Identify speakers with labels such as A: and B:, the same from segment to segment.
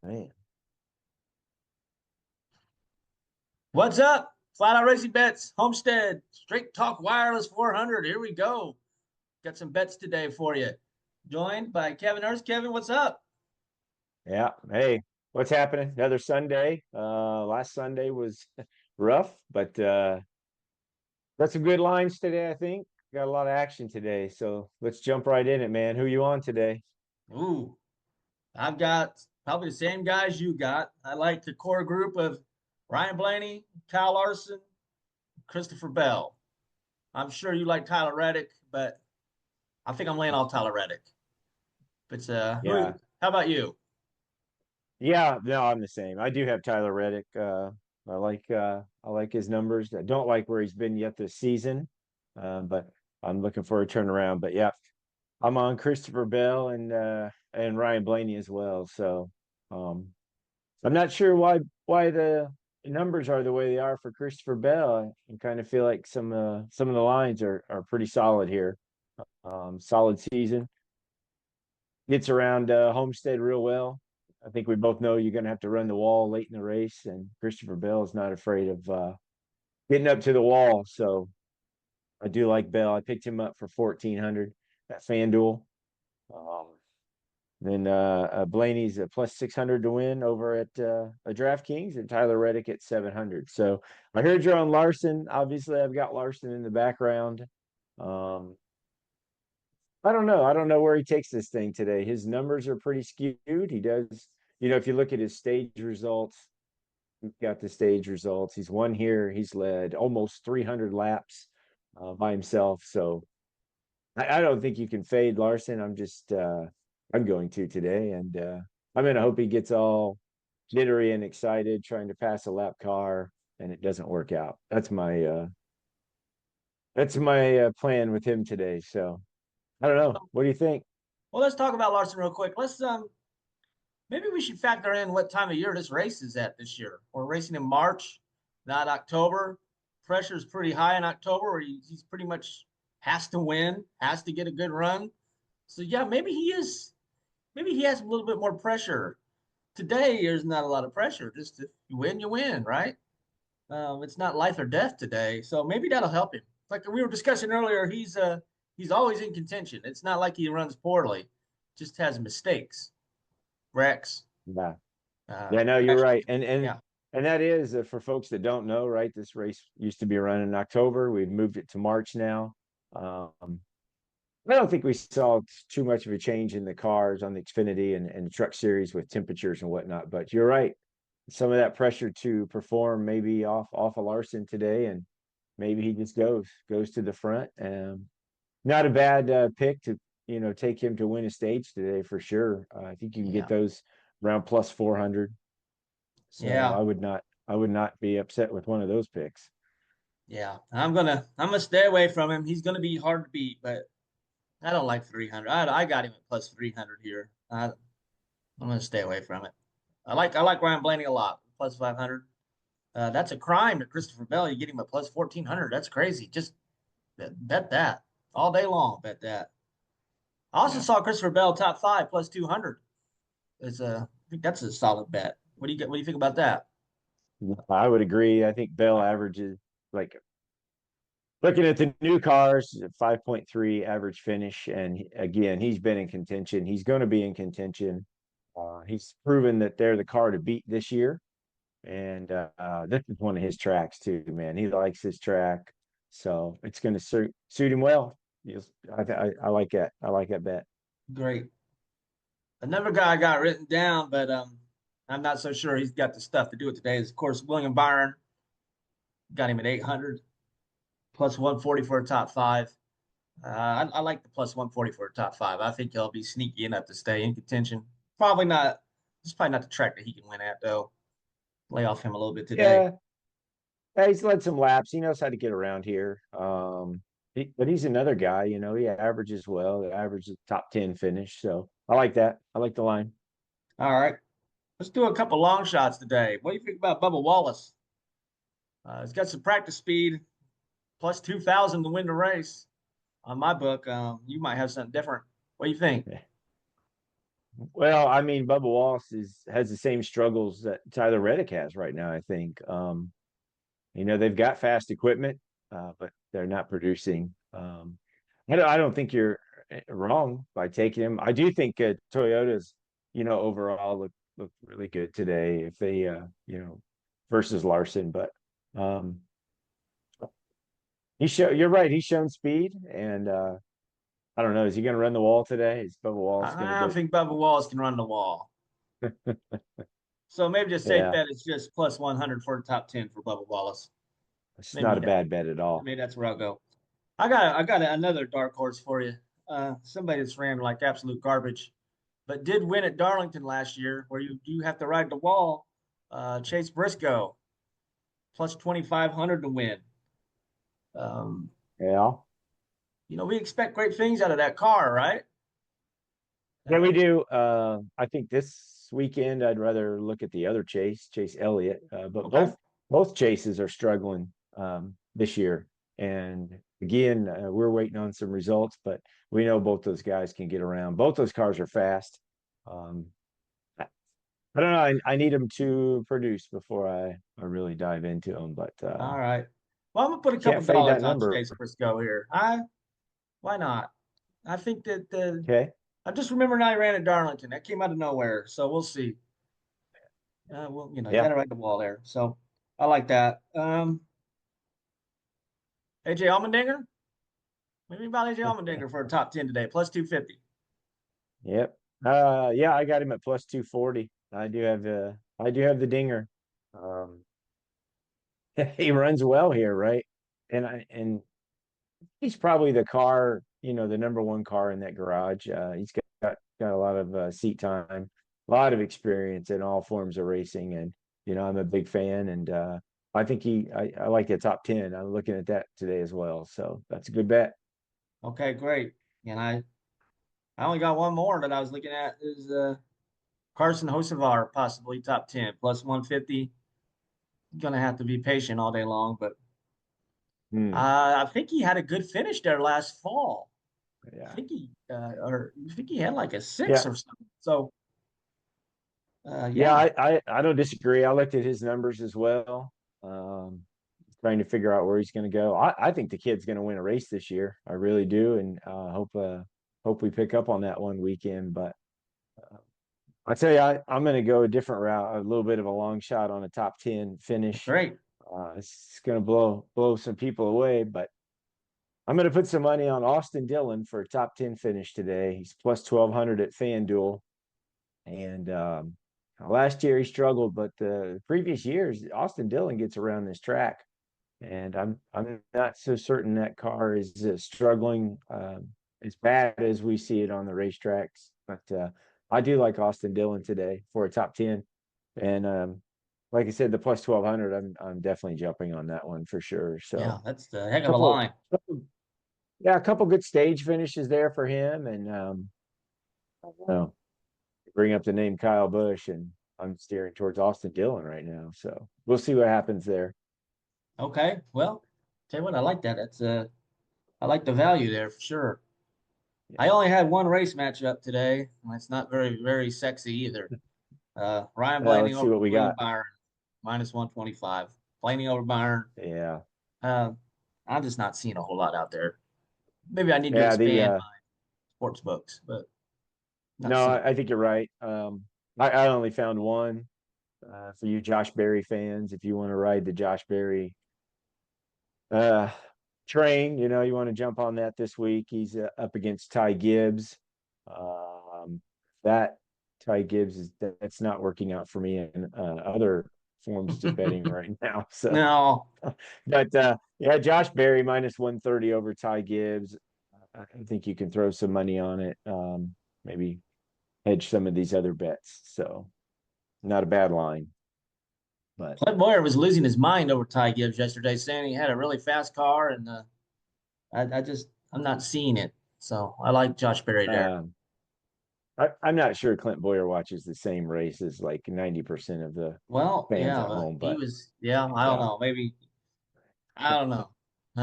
A: Man.
B: What's up? Flat Out Racing Bets, Homestead, Straight Talk Wireless 400. Here we go. Got some bets today for you. Joined by Kevin Hurst. Kevin, what's up?
A: Yeah. Hey, what's happening? Another Sunday. Last Sunday was rough, but got some good lines today, I think. Got a lot of action today. So let's jump right in it, man. Who you on today?
B: Ooh, I've got probably the same guys you got. I like the core group of Ryan Blaney, Kyle Larson, Christopher Bell. I'm sure you like Tyler Reddick, but I think I'm laying all Tyler Reddick. But
A: Yeah.
B: how about you?
A: Yeah, no, I'm the same. I do have Tyler Reddick. I like his numbers. I don't like where he's been yet this season. But I'm looking for a turnaround. But yeah, I'm on Christopher Bell and Ryan Blaney as well. So um I'm not sure why the numbers are the way they are for Christopher Bell. I kind of feel like some of the lines are pretty solid here. Solid season. Gets around Homestead real well. I think we both know you're going to have to run the wall late in the race, and Christopher Bell is not afraid of getting up to the wall. So I do like Bell. I picked him up for 1,400 at FanDuel. Um, Then Blaney's a plus 600 to win over at a DraftKings, and Tyler Reddick at 700. So I heard you're on Larson. Obviously, I've got Larson in the background. Um, I don't know. I don't know where he takes this thing today. His numbers are pretty skewed. He does, if you look at his stage results, he's got the stage results. He's won here. He's led almost 300 laps by himself. So I don't think you can fade Larson. I'm going to today, and I'm gonna hope he gets all jittery and excited trying to pass a lap car, and it doesn't work out. That's my plan with him today. So I don't know. What do you think?
B: Well, let's talk about Larson real quick. Let's maybe we should factor in what time of year this race is at this year. We're racing in March, not October. Pressure is pretty high in October, where he's pretty much has to win, has to get a good run. So yeah, maybe he is. Maybe he has a little bit more pressure. Today, there's not a lot of pressure. Just if you win, you win, right? It's not life or death today, so maybe that'll help him. Like we were discussing earlier, he's always in contention. It's not like he runs poorly, just has mistakes, wrecks.
A: Yeah, yeah, no, you're
B: Actually,
A: right, and that is for folks that don't know, right? This race used to be run in October. We've moved it to March now. Um, I don't think we saw too much of a change in the cars on the Xfinity and the Truck Series with temperatures and whatnot. But you're right. Some of that pressure to perform maybe off of Larson today, and maybe he just goes to the front. Not a bad pick to take him to win a stage today for sure. I think you can get
B: yeah,
A: those around plus 400. So
B: yeah,
A: I would not be upset with one of those picks.
B: yeah. I'm gonna stay away from him. He's gonna be hard to beat, but I don't like 300. I got him at plus 300 here. I'm gonna stay away from it. I like Ryan Blaney a lot. Plus 500. That's a crime to Christopher Bell. You get him at plus 1,400. That's crazy. Just bet that all day long. Bet that. I also
A: Yeah.
B: saw Christopher Bell top five plus 200. I think that's a solid bet. What do you think about that?
A: I would agree. I think Bell averages like looking at the new cars, 5.3 average finish. And again, he's been in contention. He's going to be in contention. He's proven that they're the car to beat this year. And this is one of his tracks too, man. He likes his track. So it's going to suit him well. I like that. I like that bet.
B: Great. Another guy I got written down, but I'm not so sure he's got the stuff to do it today. Is of course William Byron. Got him at 800 plus 140 for a top five. I like the plus 140 for a top five. I think he'll be sneaky enough to stay in contention. Probably not. It's probably not the track that he can win at though. Lay off him a little bit today.
A: Yeah. He's led some laps. He knows how to get around here. But he's another guy, he averages well. He averages top 10 finish. So I like that. I like the line.
B: All right, let's do a couple long shots today. What do you think about Bubba Wallace? He's got some practice speed, plus 2,000 to win the race. On my book, you might have something different. What do you think?
A: Well, I mean, Bubba Wallace has the same struggles that Tyler Reddick has right now, I think. They've got fast equipment, but they're not producing. I don't think you're wrong by taking him. I do think Toyota's, overall look really good today if they, versus Larson. But um, you're right. He's shown speed, and I don't know. Is he going to run the wall today? Is Bubba Wallace going to
B: I
A: go?
B: think Bubba Wallace can run the wall. So maybe just safe
A: Yeah,
B: bet it's just plus 100 for the top 10 for Bubba Wallace.
A: it's not
B: Maybe
A: a bad bet at all.
B: maybe that's where I'll go. I got another dark horse for you. Somebody that's ran like absolute garbage, but did win at Darlington last year, where you do have to ride the wall. Chase Briscoe plus 2,500 to win. Um,
A: Yeah.
B: we expect great things out of that car, right?
A: Yeah, we
B: Uh,
A: do. I think this weekend I'd rather look at the other Chase Elliott. But
B: okay,
A: both Chases are struggling this year. And again, we're waiting on some results, but we know both those guys can get around. Both those cars are fast. Um, I don't know. I need them to produce before I really dive into them. But
B: all right. Well, I'm gonna put a couple
A: can't fade that
B: dollars on
A: number.
B: Chase Briscoe here. Why not? I think that
A: Okay.
B: I just remember now he ran at Darlington. That came out of nowhere, so we'll see. Well, you got
A: Yeah.
B: to ride the wall there, so I like that. AJ Allmendinger. Maybe about AJ Allmendinger for a top 10 today, plus 250.
A: Yep. Yeah, I got him at plus 240. I do have the dinger. Um, he runs well here, right? And he's probably the car, the number one car in that garage. He's got a lot of seat time, a lot of experience in all forms of racing, and I'm a big fan, and I think I like the top 10. I'm looking at that today as well, so that's a good bet.
B: Okay, great. And I only got one more that I was looking at is Carson Hocevar, possibly top 10, plus 150. Gonna have to be patient all day long, but
A: Hmm.
B: I think he had a good finish there last fall.
A: Yeah.
B: I think he had like a six
A: Yeah.
B: or something. So
A: Yeah,
B: yeah,
A: I don't disagree. I looked at his numbers as well. Um, Trying to figure out where he's going to go. I think the kid's going to win a race this year. I really do, and hope we pick up on that one weekend. But uh, I tell you, I'm going to go a different route, a little bit of a long shot on a top 10 finish.
B: great.
A: It's going to blow some people away, but I'm going to put some money on Austin Dillon for a top 10 finish today. He's plus 1,200 at FanDuel. And last year he struggled, but the previous years, Austin Dillon gets around this track. And I'm not so certain that car is struggling as bad as we see it on the racetracks. But I do like Austin Dillon today for a top 10. And like I said, the plus 1,200, I'm definitely jumping on that one for sure.
B: Yeah,
A: So
B: that's the heck of a
A: couple,
B: line.
A: yeah, a couple good stage finishes there for him. And I don't know, bring up the name Kyle Busch, and I'm steering towards Austin Dillon right now. So we'll see what happens there.
B: Okay, well, tell you what, I like that. I like the value there for sure. I
A: Yeah.
B: only had one race matchup today, and it's not very sexy either. Ryan
A: Well,
B: Blaney
A: let's see
B: over
A: what we
B: William
A: got.
B: Byron, minus 125. Blaney over Byron.
A: Yeah.
B: Uh, I'm just not seeing a whole lot out there. Maybe I need to
A: Yeah, the
B: expand my sports books, but not
A: no,
B: seeing.
A: I think you're right. I only found one for you Josh Berry fans. If you want to ride the Josh Berry uh, train, you want to jump on that this week. He's up against Ty Gibbs. That Ty Gibbs that's not working out for me in other forms of betting right now. So,
B: No,
A: but yeah, Josh Berry minus 130 over Ty Gibbs. I think you can throw some money on it. Maybe hedge some of these other bets. So not a bad line, but
B: Clint Boyer was losing his mind over Ty Gibbs yesterday, saying he had a really fast car, and I'm not seeing it. So I like Josh Berry there.
A: um, I'm not sure Clint Boyer watches the same race as like 90% of the
B: Well,
A: fans
B: yeah,
A: at home,
B: he
A: but
B: was. Yeah, I don't
A: yeah,
B: know. Maybe I don't know.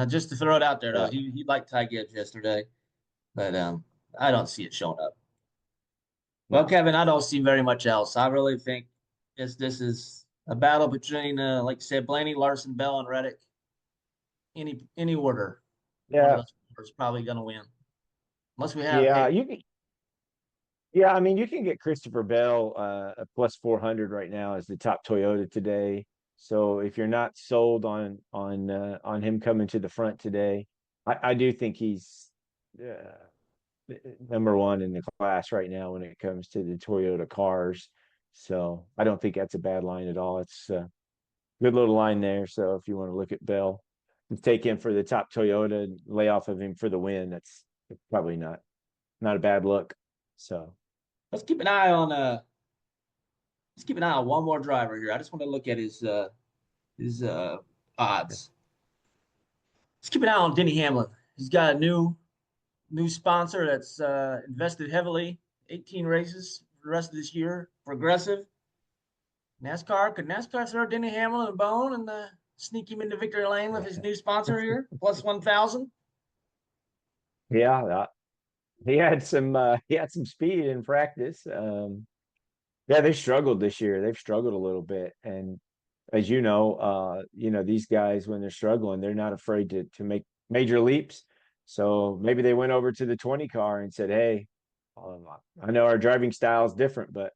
B: Just to throw it out there though,
A: yeah.
B: he liked Ty Gibbs yesterday, but I don't see it showing up. Well, Kevin, I don't see very much else. I really think this is a battle between, like you said, Blaney, Larson, Bell, and Reddick. Any order, one of
A: Yeah,
B: those is probably going to win, unless we have.
A: yeah,
B: Hey,
A: you can. Yeah, I mean, you can get Christopher Bell a plus 400 right now as the top Toyota today. So if you're not sold on him coming to the front today, I do think he's number one in the class right now when it comes to the Toyota cars. So I don't think that's a bad line at all. It's a good little line there. So if you want to look at Bell and take him for the top Toyota and lay off of him for the win, that's probably not a bad look. So
B: let's keep an eye on one more driver here. I just want to look at his odds. Let's keep an eye on Denny Hamlin. He's got a new sponsor that's invested heavily, 18 races for the rest of this year. Progressive. NASCAR. Could NASCAR throw Denny Hamlin a bone and sneak him into victory lane with his new sponsor here? Plus 1,000.
A: yeah, he had some speed in practice. Yeah, they struggled this year. They've struggled a little bit. And as you know, these guys when they're struggling, they're not afraid to make major leaps. So maybe they went over to the 20 car and said, "Hey, um, I know our driving style is different, but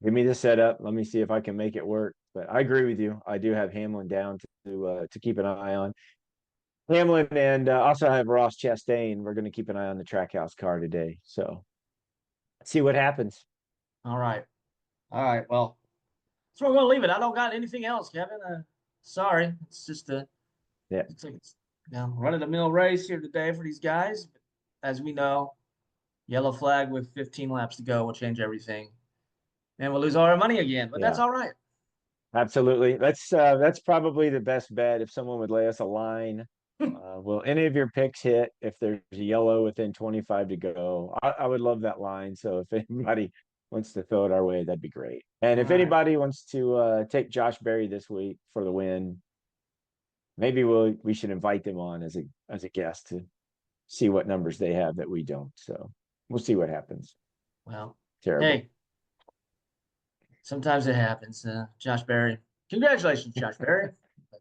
A: give me the setup. Let me see if I can make it work." But I agree with you. I do have Hamlin down to keep an eye on. Hamlin and also have Ross Chastain. We're going to keep an eye on the Trackhouse car today. So see what happens.
B: All right. All right. Well, that's where we're going to leave it. I don't got anything else, Kevin. Sorry. It's just
A: Yeah.
B: it's run of the mill race here today for these guys. As we know, yellow flag with 15 laps to go will change everything. And we'll lose all our money again, but that's
A: Yeah.
B: all right.
A: Absolutely. That's probably the best bet if someone would lay us a line. Will any of your picks hit if there's a yellow within 25 to go? I would love that line. So if anybody wants to throw it our way, that'd be great. And
B: All
A: if
B: right.
A: anybody wants to take Josh Berry this week for the win, maybe we should invite them on as a guest to see what numbers they have that we don't. So we'll see what happens.
B: Well,
A: Terrible.
B: hey, sometimes it happens. Josh Berry. Congratulations, Josh Berry. But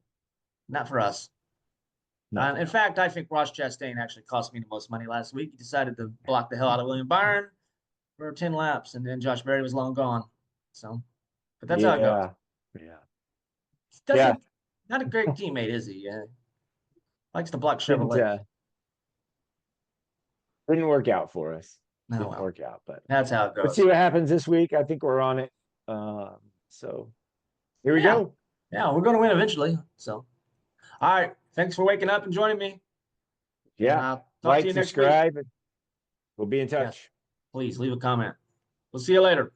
B: not for us.
A: No.
B: In fact, I think Ross Chastain actually cost me the most money last week. He decided to block the hell out of William Byron for 10 laps, and then Josh Berry was long gone. So, but that's how it goes.
A: Yeah. Yeah. Yeah.
B: Doesn't not a great teammate, is he? Likes to block
A: Didn't
B: Chevrolet.
A: didn't work out for us.
B: Oh
A: Didn't
B: well,
A: work out, but
B: that's how it
A: let's see
B: goes.
A: what happens this week. I think we're on it. So here we
B: Yeah,
A: go.
B: yeah, we're going to win eventually. So, all right. Thanks for waking up and joining me, and
A: Yeah.
B: I'll talk to
A: Like,
B: you next week.
A: subscribe, and we'll be in
B: Yes,
A: touch.
B: please leave a comment. We'll see you later.